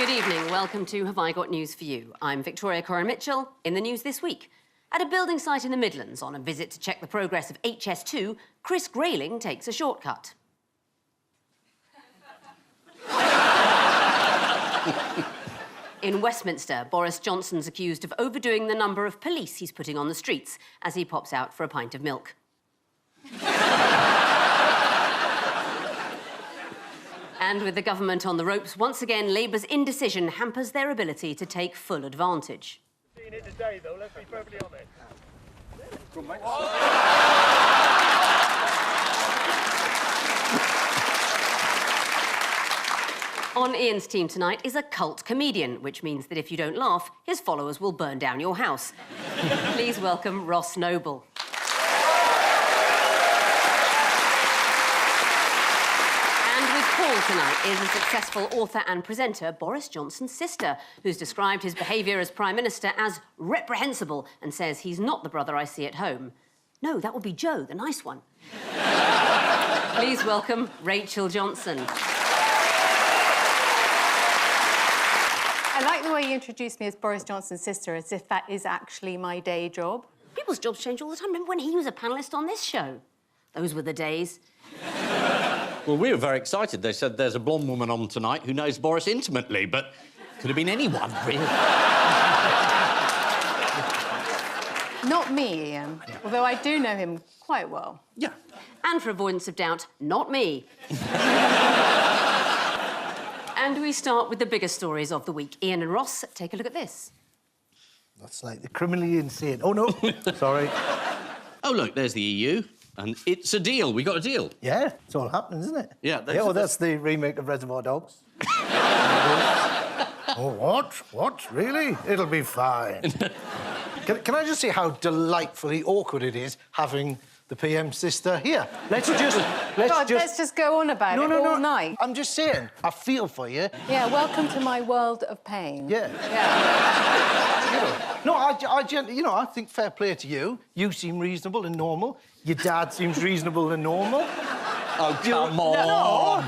Good evening. Welcome to Have I Got News for You? I'm Victoria Coren Mitchell. In the news this week, at a building site in the Midlands on a visit to check the progress of HS2, Chris Grayling takes a shortcut. In Westminster, Boris Johnson's accused of overdoing the number of police he's putting on the streets as he pops out for a pint of milk. And with the government on the ropes, once again, Labour's indecision hampers their ability to take full advantage. Seen it today, though, let's be perfectly honest. Good, mate. On Ian's team tonight is a cult comedian, which means that if you don't laugh, his followers will burn down your house. Please welcome Ross Noble. And with Paul tonight is a successful author and presenter, Boris Johnson's sister, who's described his behaviour as Prime Minister as reprehensible and says he's not the brother I see at home. No, that would be Joe, the nice one. Please welcome Rachel Johnson. I like the way you introduced me as Boris Johnson's sister, as if that is actually my day job. People's jobs change all the time. Remember when he was a panellist on this show? Those were the days. Well, we were very excited. They said there's a blonde woman on tonight who knows Boris intimately, but could have been anyone, really. Not me, Ian, although I do know him quite well. Yeah. And for avoidance of doubt, not me. And we start with the biggest stories of the week. Ian and Ross, take a look at this. That's like the criminally insane. Oh, no. Sorry. Oh, look, there's the EU, and it's a deal. We got a deal. Yeah, it's all happening, isn't it? Yeah. Well, that's the remake of Reservoir Dogs. Oh, what? What? Really? It'll be fine. Can I just say how delightfully awkward it is having the PM's sister here? Let's just go on about it all night. I'm just saying, I feel for you. Yeah, welcome to my world of pain. Yeah. Yeah. No, I think fair play to you. You seem reasonable and normal. Your dad seems reasonable and normal. Oh, come on.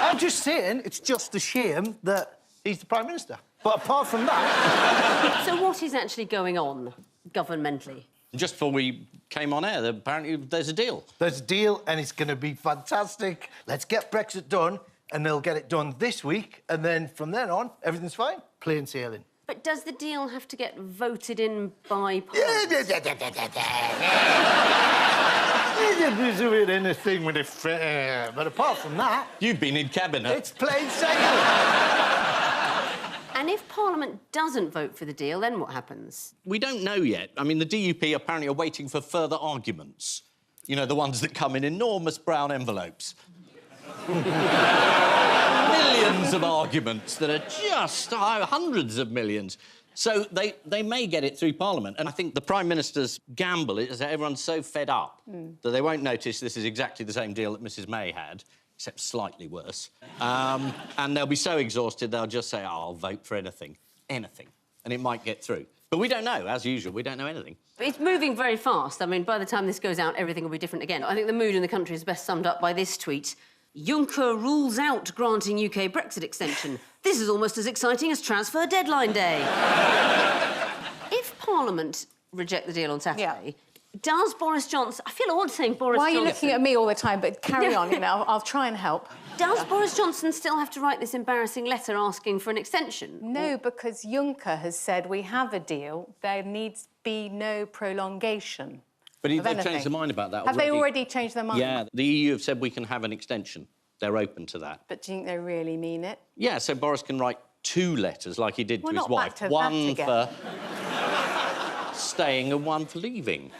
I'm just saying, it's just a shame that he's the Prime Minister. But apart from that... So what is actually going on, governmentally? Just before we came on air, apparently there's a deal. There's a deal, and it's going to be fantastic. Let's get Brexit done, and they'll get it done this week, and then from then on, everything's fine. Plain sailing. But does the deal have to get voted in by Parliament? Anything with it, but apart from that... You've been in Cabinet. It's plain sailing. And if Parliament doesn't vote for the deal, then what happens? We don't know yet. I mean, the DUP apparently are waiting for further arguments. You know, the ones that come in enormous brown envelopes. Millions of arguments that are just hundreds of millions. So they may get it through Parliament. And I think the Prime Minister's gamble is that everyone's so fed up that they won't notice this is exactly the same deal that Mrs May had, except slightly worse. And they'll be so exhausted, they'll just say, oh, I'll vote for anything. Anything. And it might get through. But we don't know. As usual, we don't know anything. It's moving very fast. I mean, by the time this goes out, everything will be different again. I think the mood in the country is best summed up by this tweet. Juncker rules out granting UK Brexit extension. This is almost as exciting as transfer deadline day. If Parliament reject the deal on Saturday... Does Boris Johnson... I feel odd saying Boris Johnson. Why are you looking at me all the time? But carry on, you know, I'll try and help. Does Boris Johnson still have to write this embarrassing letter asking for an extension? No, because Juncker has said we have a deal. There needs be no prolongation. But they've changed their mind about that already. Have they already changed their mind? Yeah, the EU have said we can have an extension. They're open to that. But do you think they really mean it? Yeah, so Boris can write 2 letters like he did to his wife. One for staying and one for leaving.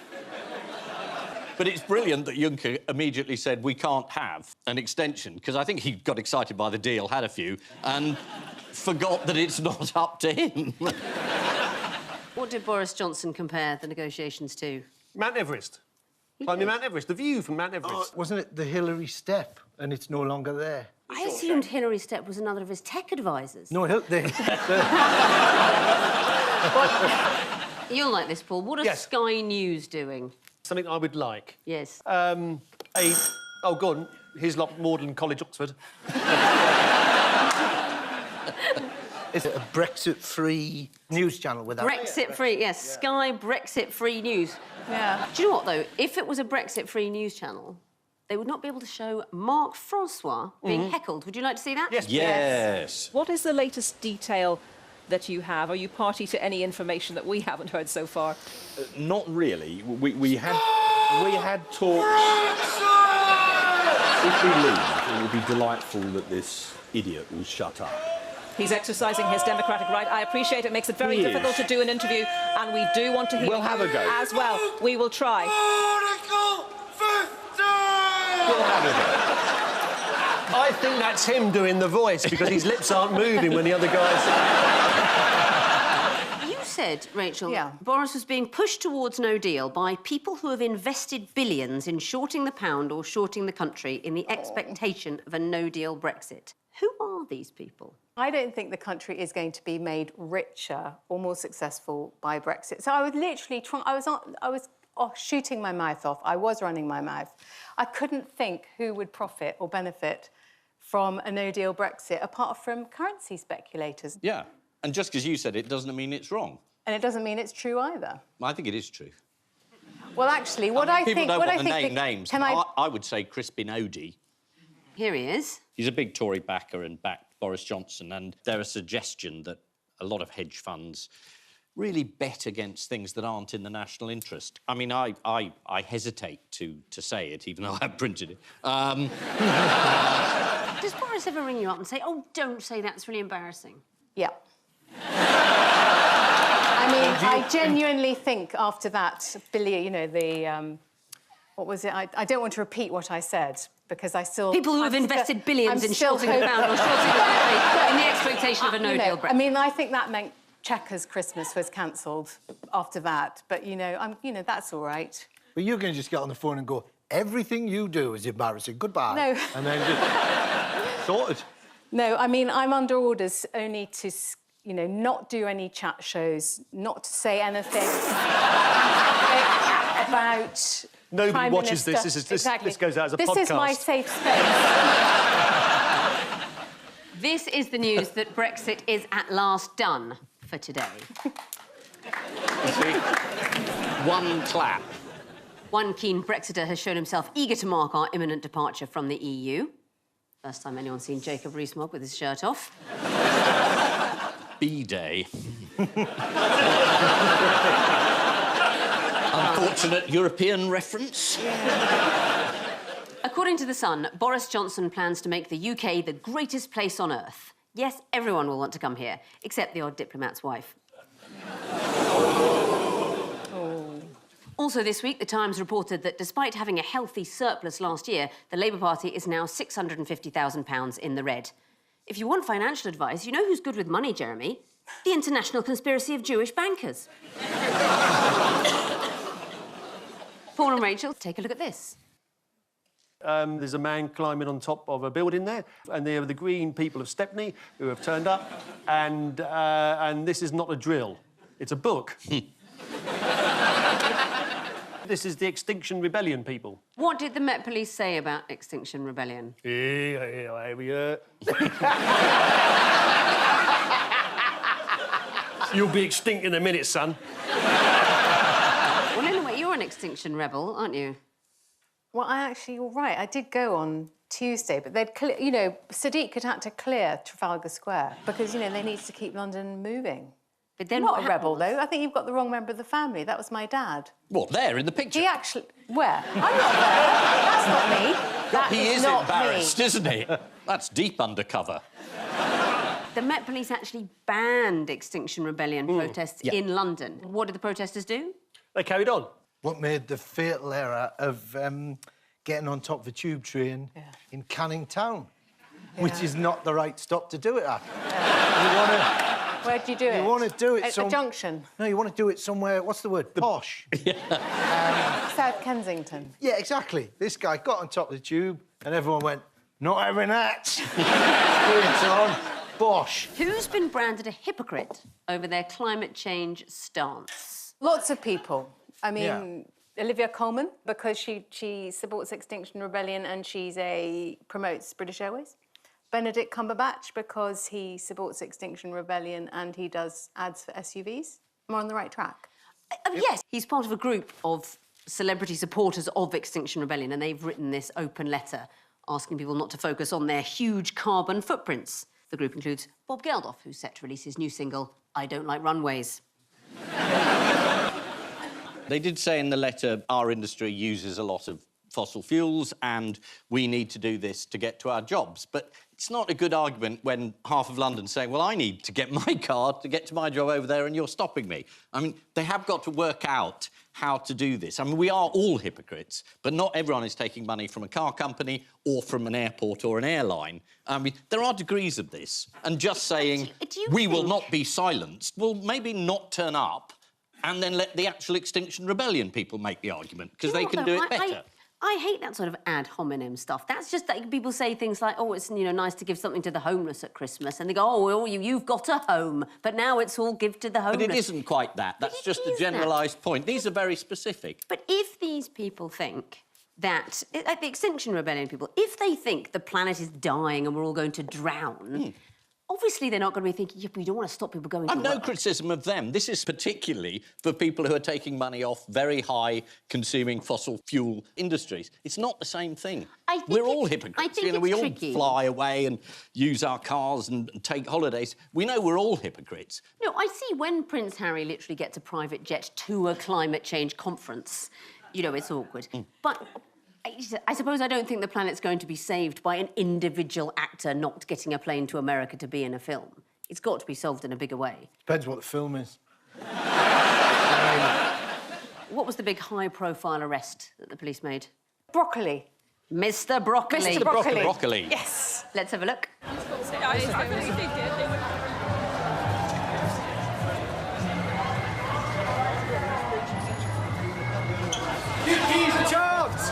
But it's brilliant that Juncker immediately said we can't have an extension, because I think he got excited by the deal, had a few, and forgot that it's not up to him. What did Boris Johnson compare the negotiations to? Mount Everest. Climbing Mount Everest, the view from Mount Everest. Wasn't it the Hillary step, and it's no longer there? I assumed Hillary Step was another of his tech advisors. No, You'll like this, Paul. What are Sky News doing? Something I would like. Yes. Oh, go on. Hislop, Magdalen College, Oxford. It's a Brexit-free news channel without... Brexit-free, yes. Sky Brexit-free news. Yeah. Do you know what, though? If it was a Brexit-free news channel, they would not be able to show Mark Francois being heckled. Would you like to see that? Yes. Yes. What is the latest detail that you have? Are you party to any information that we haven't heard so far? Not really. We had talks. If we leave, it would be delightful that this idiot will shut up. He's exercising his democratic right. I appreciate it makes it very difficult to do an interview, and we do want to hear We'll have a go. as well. We will try. We'll have a go. I think that's him doing the voice because his lips aren't moving when the other guys... You said, Rachel, Yeah. Boris was being pushed towards no deal by people who have invested billions in shorting the pound or shorting the country in the expectation of a no-deal Brexit. Who are these people? I don't think the country is going to be made richer or more successful by Brexit. So I was literally trying... I was shooting my mouth off. I was running my mouth. I couldn't think who would profit or benefit from a no-deal Brexit apart from currency speculators. Yeah. And just because you said it doesn't mean it's wrong. And it doesn't mean it's true either. I think it is true. Well, actually, what I People think... don't what want I to think name names. Can I would say Crispin Odey. Here he is. He's a big Tory backer and backed Boris Johnson, and there's a suggestion that a lot of hedge funds really bet against things that aren't in the national interest. I mean, I hesitate to say it, even though I've printed it. Does Boris ever ring you up and say, oh, don't say that, it's really embarrassing? Yeah. I mean, I genuinely think after that, Billy, you know, the... what was it? I don't want to repeat what I said, because I still... People who have invested billions in shorting the pound or shorting the country in the expectation of a no-deal Brexit. I mean, I think that meant Chequers Christmas was cancelled after that, but, you know, that's all right. But you can just get on the phone and go, everything you do is embarrassing. Goodbye. No. And then just... sorted. No, I mean, I'm under orders only to, you know, not do any chat shows, not to say anything about... Nobody Prime watches Minister. this. This goes out as a podcast. This is my safe space. This is the news that Brexit is at last done for today. See? One clap. One keen Brexiter has shown himself eager to mark our imminent departure from the EU. First time anyone's seen Jacob Rees-Mogg with his shirt off. B-Day. Unfortunate European reference. According to The Sun, Boris Johnson plans to make the UK the greatest place on earth. Yes, everyone will want to come here, except the odd diplomat's wife. Also this week, The Times reported that despite having a healthy surplus last year, the Labour Party is now £650,000 in the red. If you want financial advice, you know who's good with money, Jeremy? The International Conspiracy of Jewish Bankers. Paul and Rachel, take a look at this. There's a man climbing on top of a building there, and they are the Green people of Stepney who have turned up, and this is not a drill, it's a book. This is the Extinction Rebellion people. What did the Met Police say about Extinction Rebellion? You'll be extinct in a minute, son. Well, in a way, you're an Extinction Rebel, aren't you? Well, you're right. I did go on Tuesday, but you know, Sadiq had had to clear Trafalgar Square because, you know, they need to keep London moving. But then Not what a rebel, happened? though. I think you've got the wrong member of the family. That was my dad. What, there in the picture? He actually... Where? I'm not there. That's not me. That He is not embarrassed, me. isn't he? That's deep undercover. The Met Police actually banned Extinction Rebellion protests in London. What did the protesters do? They carried on. What made the fatal error of getting on top of a tube train in Canning Town, which is not the right stop to do it at. Where'd you do it? You want to do it at the junction? No, you want to do it somewhere, what's the word? Posh. South Kensington. Yeah, exactly. This guy got on top of the tube and everyone went, not having that. It's on. Bosh. Who's been branded a hypocrite over their climate change stance? Lots of people. I mean, Olivia Colman, because she supports Extinction Rebellion and promotes British Airways. Benedict Cumberbatch because he supports Extinction Rebellion and he does ads for SUVs? Am I on the right track? Yes, he's part of a group of celebrity supporters of Extinction Rebellion, and they've written this open letter asking people not to focus on their huge carbon footprints. The group includes Bob Geldof, who's set to release his new single, I Don't Like Runways. They did say in the letter our industry uses a lot of fossil fuels and we need to do this to get to our jobs. But it's not a good argument when half of London's saying, well, I need to get my car to get to my job over there and you're stopping me. I mean, they have got to work out how to do this. I mean, we are all hypocrites, but not everyone is taking money from a car company or from an airport or an airline. I mean, there are degrees of this. And just saying, we will not be silenced, will maybe not turn up and then let the actual Extinction Rebellion people make the argument, because they can do it better. I hate that sort of ad hominem stuff. That's just like people say things like, oh, it's, you know, nice to give something to the homeless at Christmas. And they go, oh, well, you've got a home, but now it's all give to the homeless. But it isn't quite that. That's just a generalised point. These are very specific. But if these people think that, like the Extinction Rebellion people, if they think the planet is dying and we're all going to drown... Obviously, they're not going to be thinking, yeah, but we don't want to stop people going to work. I've no criticism of them. This is particularly for people who are taking money off very high-consuming fossil fuel industries. It's not the same thing. We're all hypocrites. I think we all tricky. fly away and use our cars and take holidays. We know we're all hypocrites. No, I see when Prince Harry literally gets a private jet to a climate change conference, you know, it's awkward. But... I suppose I don't think the planet's going to be saved by an individual actor not getting a plane to America to be in a film. It's got to be solved in a bigger way. Depends what the film is. What was the big high-profile arrest that the police made? Broccoli. Mr. Broccoli. Mr. Broccoli. Broccoli. Yes. Let's have a look. He's a chance!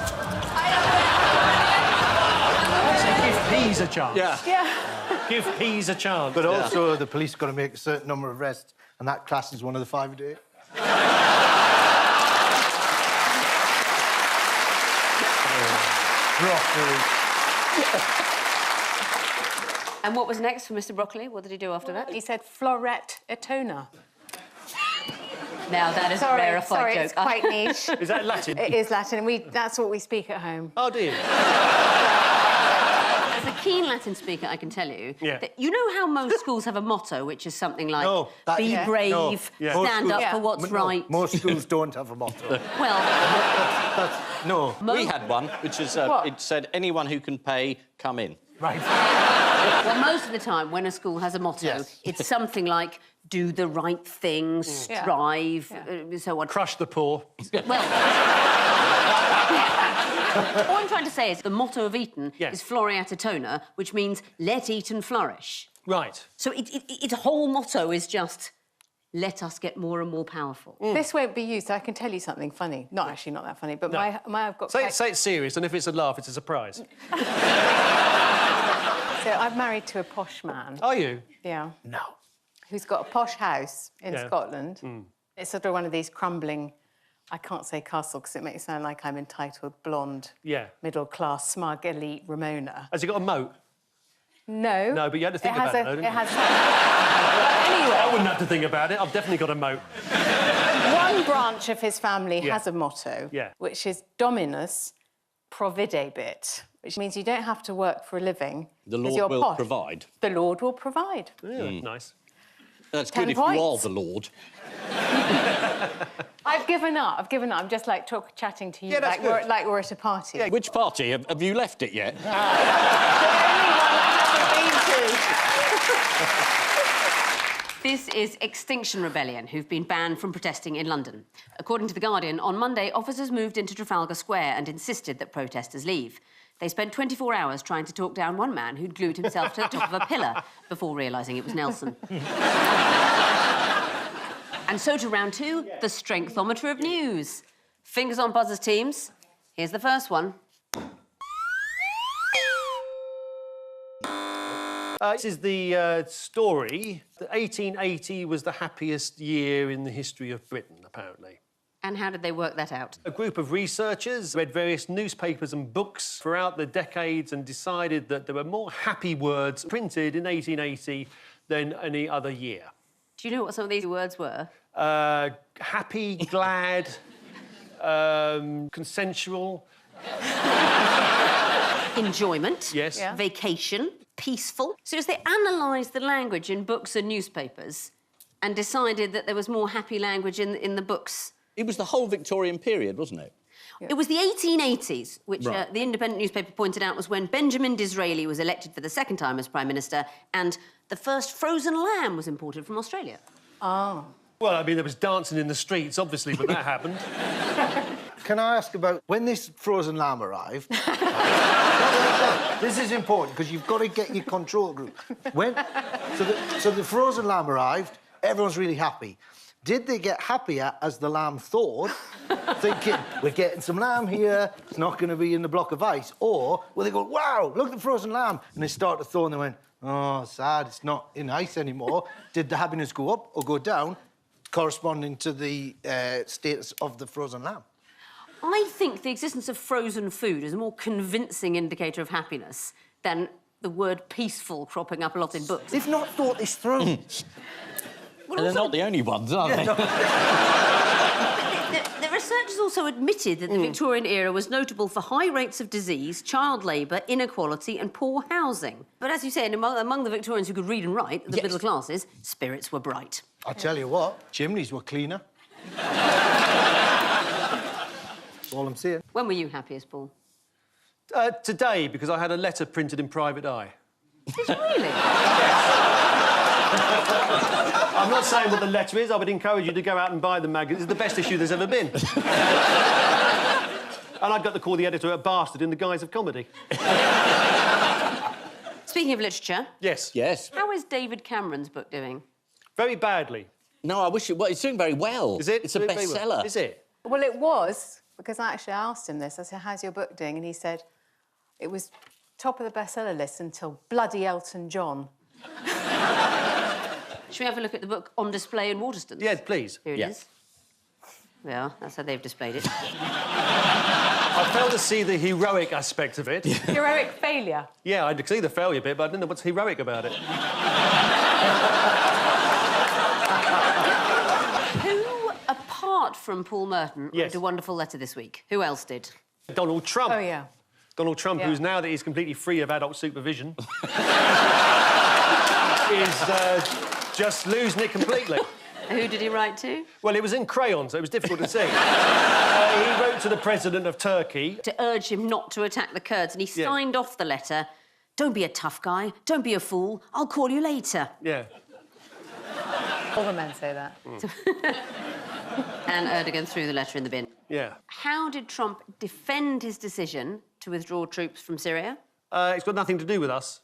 Give peas a chance. Yeah. Give peas a chance. But also, the police got to make a certain number of arrests, and that class is one of the 5 a day. Broccoli. And what was next for Mr. Broccoli? What did he do after that? He said floret etona. Now, that is a rarefied joke. It's quite niche. Is that Latin? It is Latin. That's what we speak at home. Oh, dear. As a keen Latin speaker, I can tell you Yeah. that you know how most schools have a motto, which is something like, No, be brave, No. stand up Yeah. for what's right. Most schools don't have a motto. Well, No. We had one, which is, it said, anyone who can pay, come in. Right. well, most of the time, when a school has a motto, Yes. it's something like, do the right thing, strive, so on. Crush the poor. Well... All I'm trying to say is the motto of Eton is Floreat Etona, which means let Eton flourish. Right. So its whole motto is just let us get more and more powerful. This won't be used. I can tell you something funny. Not actually not that funny, but my I've got... Say it's serious, and if it's a laugh, it's a surprise. So I'm married to a posh man. Are you? Yeah. No. Who's got a posh house in Scotland. It's sort of one of these crumbling... I can't say castle because it makes it sound like I'm entitled, blonde, middle-class, smug, elite Ramona. Has he got a moat? No. No, but you had to think about it, though, didn't you? It has... Anyway... I wouldn't have to think about it. I've definitely got a moat. One branch of his family has a motto, which is Dominus providebit, which means you don't have to work for a living. The Lord will provide. The Lord will provide. Yeah, nice. That's 10 good if points. you are the Lord. I've given up. I'm just like chatting to you like we're at a party. Yeah. Which party? Have you left it yet? The only one I haven't been to. This is Extinction Rebellion, who've been banned from protesting in London. According to The Guardian, on Monday, officers moved into Trafalgar Square and insisted that protesters leave. They spent 24 hours trying to talk down one man who'd glued himself to the top of a pillar before realising it was Nelson. And so to round 2, the strengthometer of news. Fingers on buzzers, teams. Here's the first one. This is the story that 1880 was the happiest year in the history of Britain, apparently. And how did they work that out? A group of researchers read various newspapers and books throughout the decades and decided that there were more happy words printed in 1880 than any other year. Do you know what some of these words were? Happy, glad, consensual. Enjoyment. Yes. Yeah. Vacation. Peaceful. So as they analysed the language in books and newspapers and decided that there was more happy language in the books. It was the whole Victorian period, wasn't it? It was the 1880s, which Right. the Independent newspaper pointed out was when Benjamin Disraeli was elected for the second time as Prime Minister and the first frozen lamb was imported from Australia. Oh. Well, I mean, there was dancing in the streets, obviously, but that happened. Can I ask about when this frozen lamb arrived? This is important because you've got to get your control group. So the frozen lamb arrived, everyone's really happy. Did they get happier as the lamb thawed, thinking, we're getting some lamb here, it's not going to be in the block of ice? Or were they going, wow, look at the frozen lamb, and they started to thaw and they went, oh, sad, it's not in ice anymore. Did the happiness go up or go down, corresponding to the status of the frozen lamb? I think the existence of frozen food is a more convincing indicator of happiness than the word peaceful cropping up a lot in books. They've not thought this through. And they're not the only ones, are they? The researchers also admitted that the Victorian era was notable for high rates of disease, child labour, inequality and poor housing. But as you say, among the Victorians who could read and write, the middle classes, spirits were bright. I tell you what, chimneys were cleaner. That's all I'm saying. When were you happiest, Paul? Today, because I had a letter printed in private eye. Did you really? I'm not saying what the letter is. I would encourage you to go out and buy the magazine. It's the best issue there's ever been. And I got to call the editor a bastard in the guise of comedy. Speaking of literature... Yes. Yes. How is David Cameron's book doing? Very badly. No, I wish it was. It's doing very well. Is it? It's a Doing very well. bestseller. Is it? Well, it was, because I actually asked him this. I said, how's your book doing? And he said, it was top of the bestseller list until bloody Elton John. Should we have a look at the book on display in Waterstones? Yeah, please. Here it is. Well, that's how they've displayed it. I failed to see the heroic aspect of it. Heroic failure. Yeah, I could see the failure bit, but I didn't know what's heroic about it. Who, apart from Paul Merton, Yes. wrote a wonderful letter this week? Who else did? Donald Trump. Oh, yeah. Donald Trump, Yeah. who's now that he's completely free of adult supervision, is just losing it completely. Who did he write to? Well, it was in crayon, so it was difficult to see. He wrote to the president of Turkey. To urge him not to attack the Kurds, and he signed off the letter, "Don't be a tough guy, don't be a fool, I'll call you later." Yeah. All the men say that. And Erdogan threw the letter in the bin. Yeah. How did Trump defend his decision to withdraw troops from Syria? It's got nothing to do with us.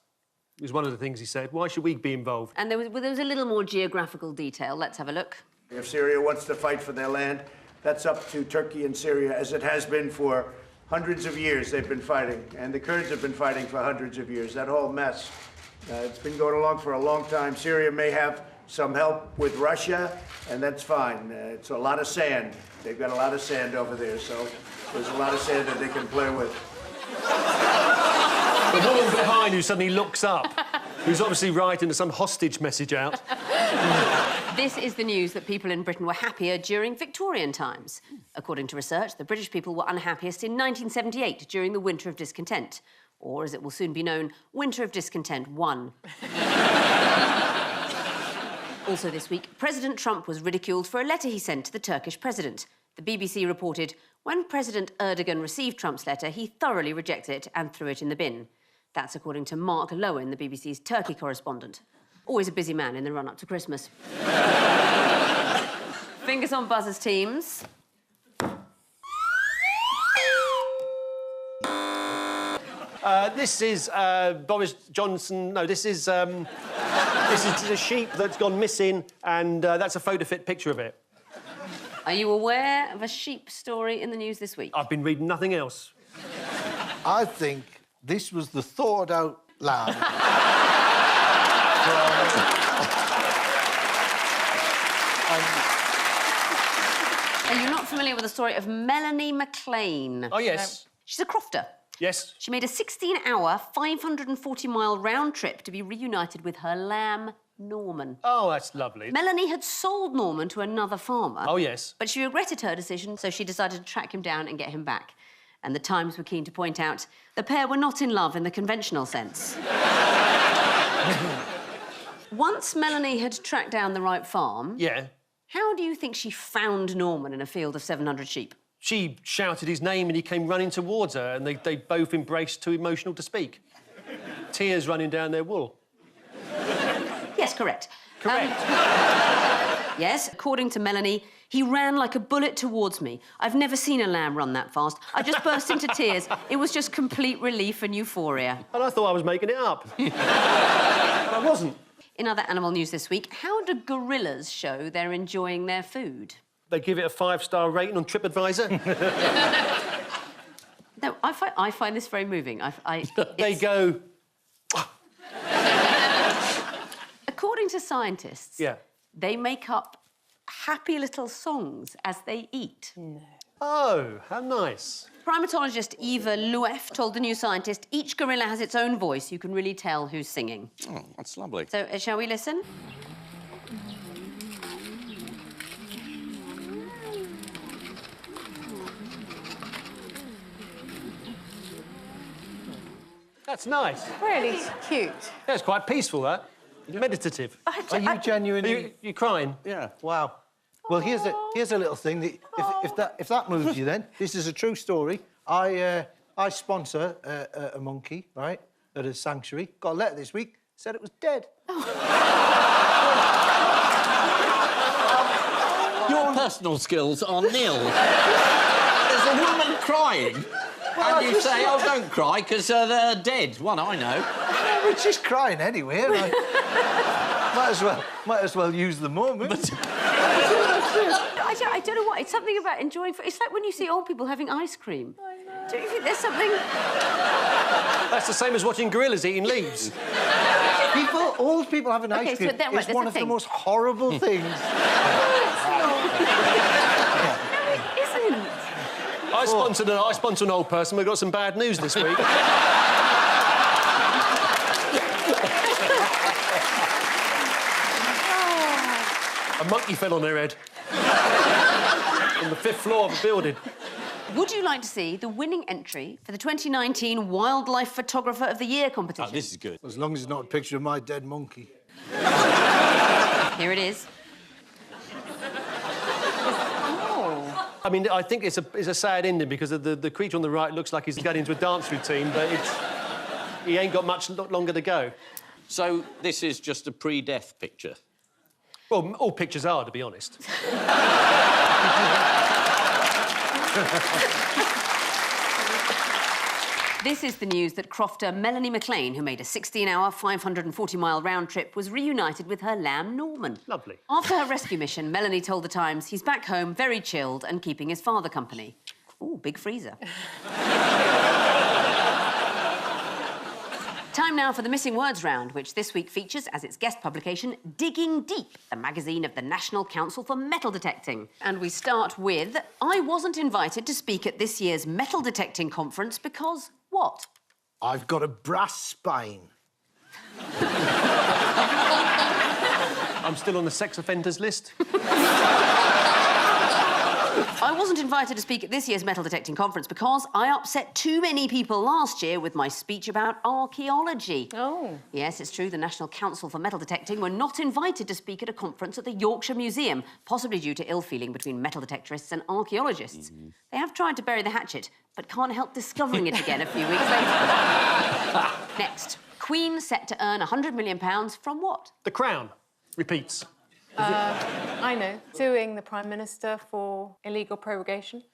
It was one of the things he said. Why should we be involved? And there was a little more geographical detail. Let's have a look. If Syria wants to fight for their land, that's up to Turkey and Syria, as it has been for hundreds of years. They've been fighting, and the Kurds have been fighting for hundreds of years. That whole mess, it's been going along for a long time. Syria may have some help with Russia, and that's fine. It's a lot of sand. They've got a lot of sand over there, so there's a lot of sand that they can play with. The woman behind who suddenly looks up, who's obviously writing some hostage message out. This is the news that people in Britain were happier during Victorian times. According to research, the British people were unhappiest in 1978 during the Winter of Discontent, or as it will soon be known, Winter of Discontent 1. Also this week, President Trump was ridiculed for a letter he sent to the Turkish president. The BBC reported, when President Erdogan received Trump's letter, he thoroughly rejected it and threw it in the bin. That's according to Mark Lowen, the BBC's Turkey correspondent. Always a busy man in the run-up to Christmas. Fingers on buzzers, teams. This is Boris Johnson. No, this is a sheep that's gone missing, and that's a photo-fit picture of it. Are you aware of a sheep story in the news this week? I've been reading nothing else. I think this was the thawed-out lamb. Are you not familiar familiar with the story of Melanie McLean? Oh, yes. She's a crofter. Yes. She made a 16-hour, 540-mile round trip to be reunited with her lamb, Norman. Oh, that's lovely. Melanie had sold Norman to another farmer. Oh, yes. But she regretted her decision, so she decided to track him down and get him back. And the Times were keen to point out the pair were not in love in the conventional sense. Once Melanie had tracked down the right farm... Yeah. How do you think she found Norman in a field of 700 sheep? She shouted his name and he came running towards her and they both embraced, too emotional to speak. Tears running down their wool. Yes, correct. Correct. Yes, according to Melanie, he ran like a bullet towards me. I've never seen a lamb run that fast. I just burst into tears. It was just complete relief and euphoria. And I thought I was making it up. I wasn't. In other animal news this week, how do gorillas show they're enjoying their food? They give it a 5-star rating on TripAdvisor. No, I find this very moving. They go... According to scientists, Yeah. they make up happy little songs as they eat. No. Oh, how nice. Primatologist Eva Lueff told The New Scientist each gorilla has its own voice. You can really tell who's singing. Oh, that's lovely. So, shall we listen? That's nice. Really cute. That's quite peaceful, that. Meditative. Are you genuinely... You crying? Yeah. Wow. Well, here's a little thing. That if that moves you, then this is a true story. I sponsor a monkey, right, at a sanctuary. Got a letter this week. Said it was dead. Your personal skills are nil. There's a woman crying, Well, and you say, "Oh, don't cry, because they're dead." One I know. We're just crying anyway. And might as well use the moment. I don't know what. It's something about enjoying... It's like when you see old people having ice cream. Don't you think there's something... That's the same as watching gorillas eating leaves. Old people having ice cream is one of the most horrible things. No, it isn't. I sponsored an old person. We've got some bad news this week. A monkey fell on their head. On the 5th floor of a building. Would you like to see the winning entry for the 2019 Wildlife Photographer of the Year competition? Oh, this is good. As long as it's not a picture of my dead monkey. Here it is. I mean, I think it's a sad ending because the creature on the right looks like he's going into a dance routine, but he ain't got much longer to go. So this is just a pre-death picture? Well, all pictures are, to be honest. This is the news that crofter Melanie McLean, who made a 16-hour, 540-mile round trip, was reunited with her lamb, Norman. Lovely. After her rescue mission, Melanie told The Times he's back home, very chilled and keeping his father company. Ooh, big freezer. Time now for the Missing Words round, which this week features, as its guest publication, Digging Deep, the magazine of the National Council for Metal Detecting. And we start with, I wasn't invited to speak at this year's metal detecting conference because what? I've got a brass spine. I'm still on the sex offenders list. I wasn't invited to speak at this year's metal detecting conference because I upset too many people last year with my speech about archaeology. Oh. Yes, it's true, the National Council for Metal Detecting were not invited to speak at a conference at the Yorkshire Museum, possibly due to ill-feeling between metal detectorists and archaeologists. They have tried to bury the hatchet, but can't help discovering it again a few weeks later. Next, Queen set to earn £100 million from what? The Crown repeats. I know. Suing the Prime Minister for illegal prorogation.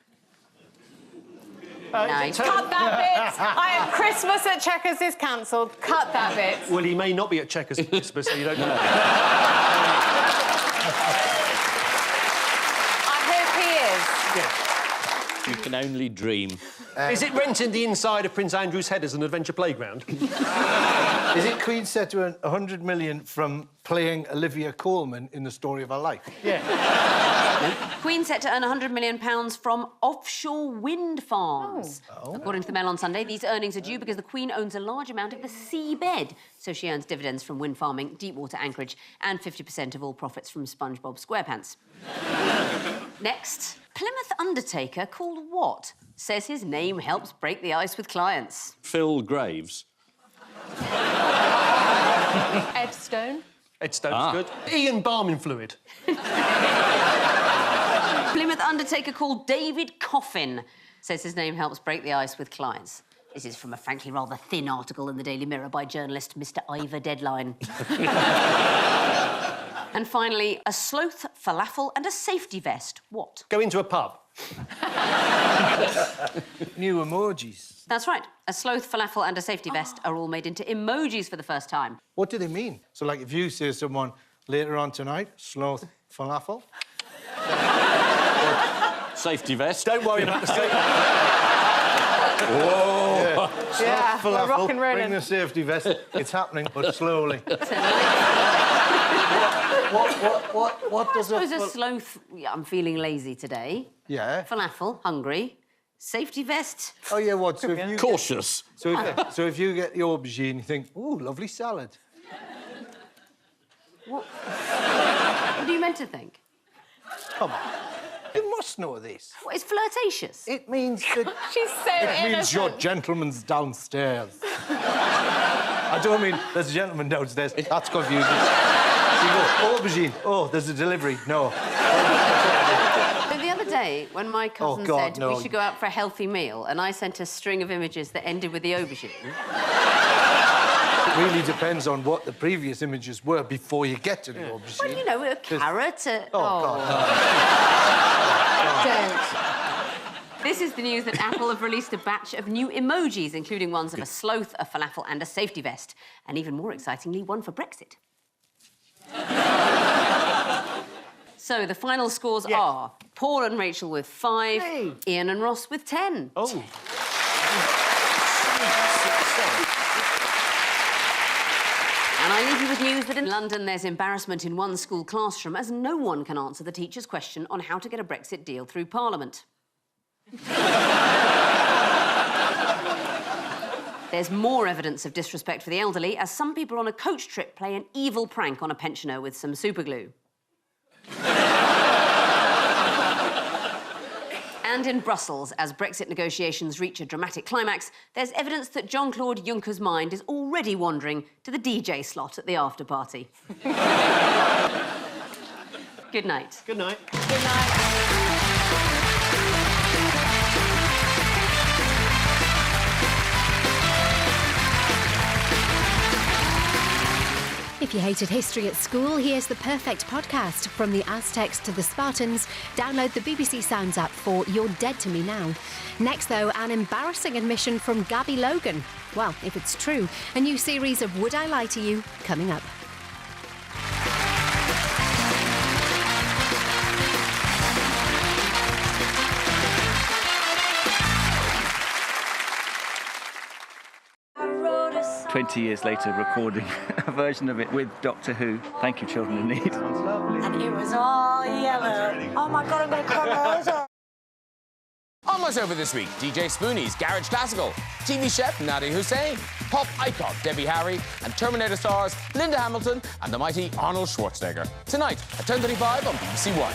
Nice. Cut that bit! Christmas at Chequers is cancelled. Cut that bit. Well, he may not be at Chequers at Christmas, so you don't know. I hope he is. Yeah. You can only dream. Is it renting the inside of Prince Andrew's head as an adventure playground? Is it Queen said to earn 100 million from playing Olivia Colman in The Story of Her Life? Yeah. No. Queen set to earn £100 million from offshore wind farms. According to the Mail on Sunday, these earnings are due because the Queen owns a large amount of the seabed, so she earns dividends from wind farming, deep-water anchorage, and 50% of all profits from SpongeBob SquarePants. Next, Plymouth undertaker called what says his name helps break the ice with clients? Phil Graves. Ed Stone. Ed Stone's good. Ian Barming fluid. Plymouth undertaker called David Coffin says his name helps break the ice with clients. This is from a frankly rather thin article in the Daily Mirror by journalist Mr. Ivor Deadline. And finally, a sloth, falafel and a safety vest. What? Go into a pub. New emojis. That's right. A sloth, falafel and a safety vest are all made into emojis for the first time. What do they mean? So, like, if you say to someone later on tonight, sloth, falafel... Safety vest. Don't worry about the safety. Whoa! Yeah, we're rock and rolling. Bring the safety vest. It's happening, but slowly. What I does suppose a sloth... I'm feeling lazy today. Yeah. Falafel, hungry. Safety vest. Oh, yeah, what? So if you Cautious. so if you get the aubergine, you think, ooh, lovely salad. What are you meant to think? Come on. You must know this. What, it's flirtatious? It means that... She's so It means innocent. your gentleman's downstairs. I don't mean there's a gentleman downstairs. That's confusing. You go, aubergine. Oh, there's a delivery. No. So the other day, when my cousin God, said no. we should go out for a healthy meal, and I sent a string of images that ended with the aubergine... It really depends on what the previous images were before you get to the aubergine. Well, you know, a carrot, God. Don't. This is the news that Apple have released a batch of new emojis, including ones of a sloth, a falafel and a safety vest. And even more excitingly, one for Brexit. So the final scores are Paul and Rachel with 5, Ian and Ross with 10. Oh. And I leave you with news that in London there's embarrassment in one school classroom as no one can answer the teacher's question on how to get a Brexit deal through Parliament. There's more evidence of disrespect for the elderly as some people on a coach trip play an evil prank on a pensioner with some superglue. And in Brussels, as Brexit negotiations reach a dramatic climax, there's evidence that Jean-Claude Juncker's mind is already wandering to the DJ slot at the after-party. Good night. Good night. Good night. If you hated history at school, here's the perfect podcast. From the Aztecs to the Spartans, download the BBC Sounds app for You're Dead to Me Now. Next, though, an embarrassing admission from Gabby Logan. Well, if it's true, a new series of Would I Lie to You coming up. – 20 years later, recording a version of it with Doctor Who. Thank you, Children in Need. And it was all yellow. Oh my God, I'm going to cry my eyes out. Almost over this week, DJ Spoonie's Garage Classical, TV chef Nadia Hussein, pop icon Debbie Harry, and Terminator stars Linda Hamilton and the mighty Arnold Schwarzenegger. Tonight at 10:35 on BBC One.